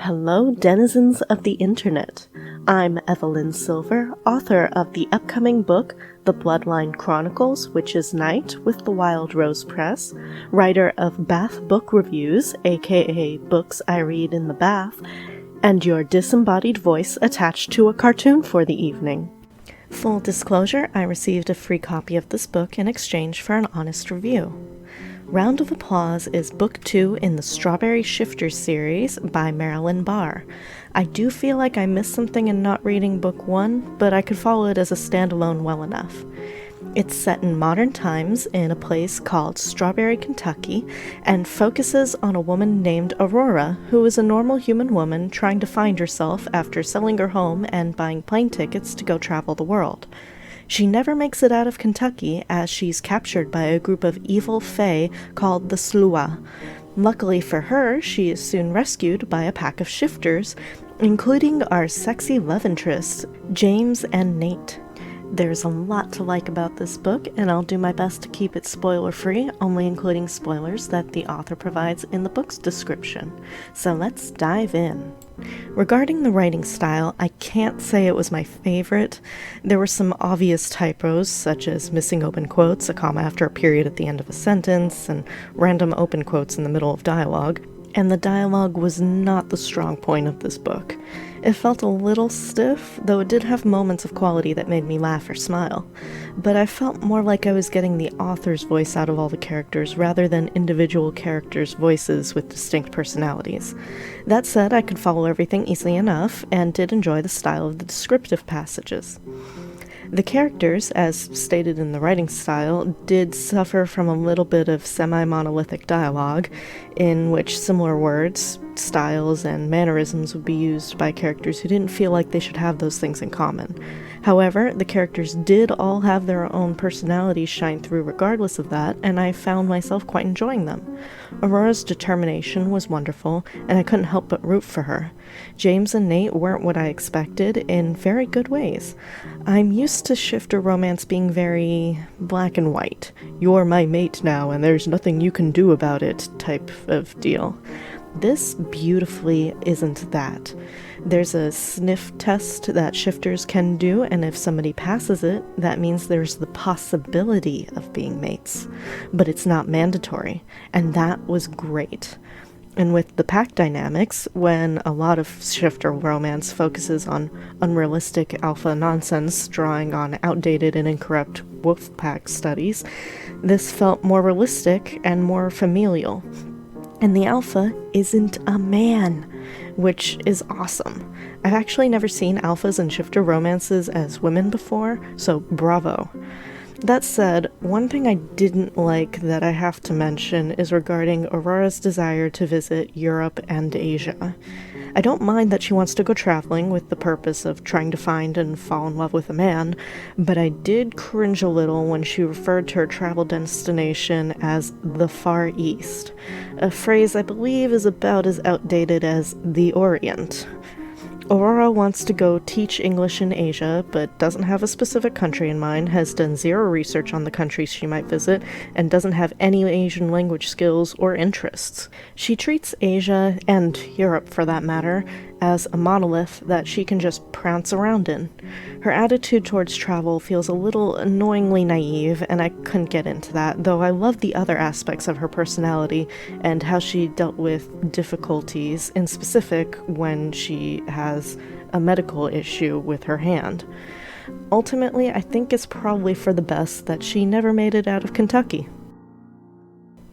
Hello, denizens of the internet. I'm Evelyn Silver, author of the upcoming book, The Bloodline Chronicles, Witch's Night, with the Wild Rose Press, writer of Bath Book Reviews, aka Books I Read in the Bath, and your disembodied voice attached to a cartoon for the evening. Full disclosure, I received a free copy of this book in exchange for an honest review. Round of Applause is Book 2 in the Strawberry Shifters series by Marilyn Barr. I do feel like I missed something in not reading Book 1, but I could follow it as a standalone well enough. It's set in modern times in a place called Strawberry, Kentucky, and focuses on a woman named Aurora, who is a normal human woman trying to find herself after selling her home and buying plane tickets to go travel the world. She never makes it out of Kentucky as she's captured by a group of evil fae called the Slua. Luckily for her, she is soon rescued by a pack of shifters, including our sexy love interests, James and Nate. There's a lot to like about this book, and I'll do my best to keep it spoiler-free, only including spoilers that the author provides in the book's description. So let's dive in. Regarding the writing style, I can't say it was my favorite. There were some obvious typos, such as missing open quotes, a comma after a period at the end of a sentence, and random open quotes in the middle of dialogue. And the dialogue was not the strong point of this book. It felt a little stiff, though it did have moments of quality that made me laugh or smile. But I felt more like I was getting the author's voice out of all the characters rather than individual characters' voices with distinct personalities. That said, I could follow everything easily enough, and did enjoy the style of the descriptive passages. The characters, as stated in the writing style, did suffer from a little bit of semi-monolithic dialogue, in which similar words, styles, and mannerisms would be used by characters who didn't feel like they should have those things in common. However, the characters did all have their own personalities shine through regardless of that, and I found myself quite enjoying them. Aurora's determination was wonderful, and I couldn't help but root for her. James and Nate weren't what I expected in very good ways. I'm used to shifter romance being very black and white. You're my mate now, and there's nothing you can do about it type of deal. This beautifully isn't that. There's a sniff test that shifters can do, and if somebody passes it, that means there's the possibility of being mates. But it's not mandatory, and that was great. And with the pack dynamics, when a lot of shifter romance focuses on unrealistic alpha nonsense, drawing on outdated and incorrect wolf pack studies, this felt more realistic and more familial. And the alpha isn't a man, which is awesome. I've actually never seen alphas in shifter romances as women before, so bravo. That said, one thing I didn't like that I have to mention is regarding Aurora's desire to visit Europe and Asia. I don't mind that she wants to go traveling with the purpose of trying to find and fall in love with a man, but I did cringe a little when she referred to her travel destination as the Far East, a phrase I believe is about as outdated as the Orient. Aurora wants to go teach English in Asia, but doesn't have a specific country in mind, has done zero research on the countries she might visit, and doesn't have any Asian language skills or interests. She treats Asia, and Europe for that matter, as a monolith that she can just prance around in. Her attitude towards travel feels a little annoyingly naive, and I couldn't get into that, though I love the other aspects of her personality and how she dealt with difficulties, in specific when she has a medical issue with her hand. Ultimately, I think it's probably for the best that she never made it out of Kentucky.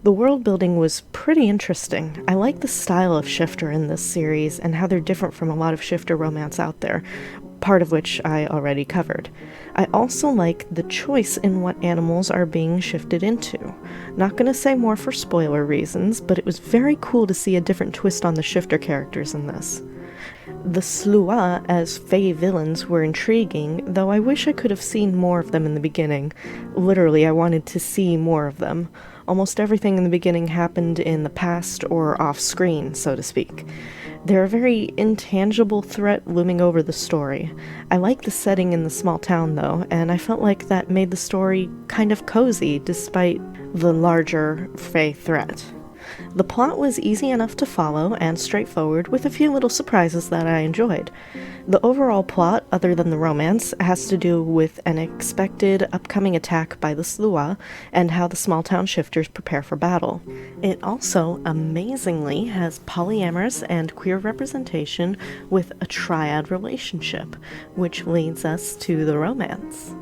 The world building was pretty interesting. I like the style of shifter in this series and how they're different from a lot of shifter romance out there, part of which I already covered. I also like the choice in what animals are being shifted into. Not gonna say more for spoiler reasons, but it was very cool to see a different twist on the shifter characters in this. The Slua as fae villains were intriguing, though I wish I could have seen more of them in the beginning. Literally, I wanted to see more of them. Almost everything in the beginning happened in the past or off-screen, so to speak. They're a very intangible threat looming over the story. I like the setting in the small town, though, and I felt like that made the story kind of cozy, despite the larger fae threat. The plot was easy enough to follow and straightforward, with a few little surprises that I enjoyed. The overall plot, other than the romance, has to do with an expected upcoming attack by the Sluagh and how the small-town shifters prepare for battle. It also, amazingly, has polyamorous and queer representation with a triad relationship, which leads us to the romance.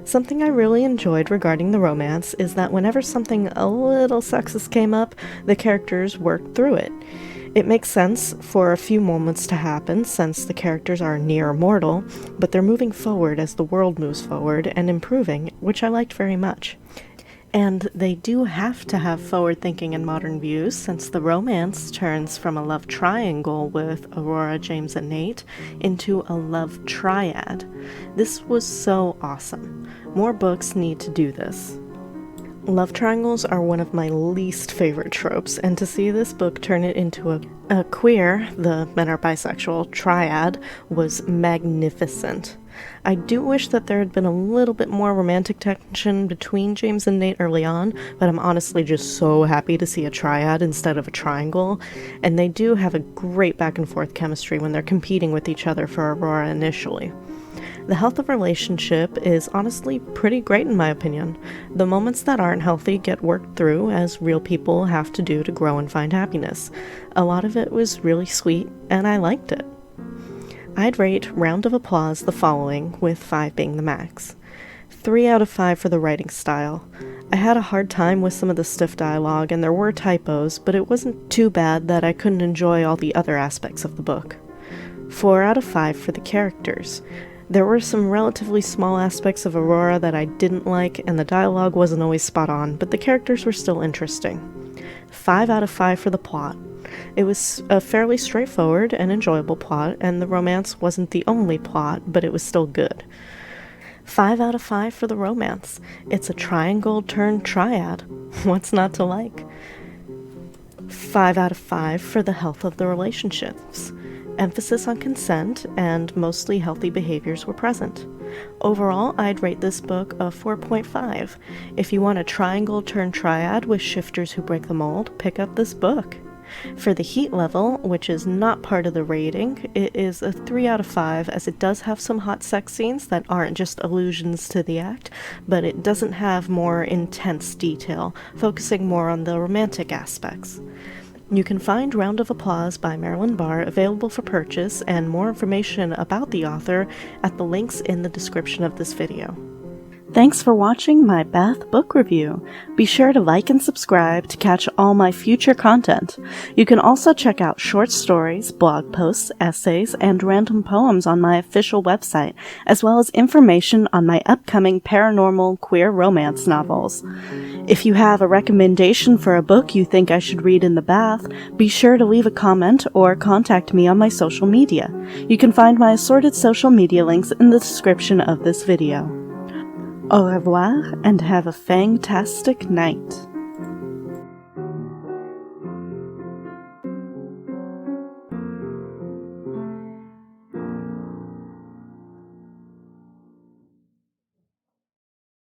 Something I really enjoyed regarding the romance is that whenever something a little sexist came up, the characters worked through it. It makes sense for a few moments to happen since the characters are near mortal, but they're moving forward as the world moves forward and improving, which I liked very much. And they do have to have forward-thinking and modern views, since the romance turns from a love triangle with Aurora, James, and Nate into a love triad. This was so awesome. More books need to do this. Love triangles are one of my least favorite tropes, and to see this book turn it into a queer, the men are bisexual, triad was magnificent. I do wish that there had been a little bit more romantic tension between James and Nate early on, but I'm honestly just so happy to see a triad instead of a triangle, and they do have a great back and forth chemistry when they're competing with each other for Aurora initially. The health of relationship is honestly pretty great in my opinion. The moments that aren't healthy get worked through, as real people have to do to grow and find happiness. A lot of it was really sweet, and I liked it. I'd rate Round of Applause the following, with 5 being the max. 3 out of 5 for the writing style. I had a hard time with some of the stiff dialogue, and there were typos, but it wasn't too bad that I couldn't enjoy all the other aspects of the book. 4 out of 5 for the characters. There were some relatively small aspects of Aurora that I didn't like, and the dialogue wasn't always spot on, but the characters were still interesting. 5 out of 5 for the plot. It was a fairly straightforward and enjoyable plot, and the romance wasn't the only plot, but it was still good. 5 out of 5 for the romance. It's a triangle turned triad. What's not to like? 5 out of 5 for the health of the relationships. Emphasis on consent and mostly healthy behaviors were present. Overall, I'd rate this book a 4.5. If you want a triangle turned triad with shifters who break the mold, pick up this book. For the heat level, which is not part of the rating, it is a 3 out of 5, as it does have some hot sex scenes that aren't just allusions to the act, but it doesn't have more intense detail, focusing more on the romantic aspects. You can find Round of Applause by Marilyn Barr available for purchase, and more information about the author at the links in the description of this video. Thanks for watching my Bath book review. Be sure to like and subscribe to catch all my future content. You can also check out short stories, blog posts, essays, and random poems on my official website, as well as information on my upcoming paranormal queer romance novels. If you have a recommendation for a book you think I should read in the bath, be sure to leave a comment or contact me on my social media. You can find my assorted social media links in the description of this video. Au revoir, and have a fantastic night.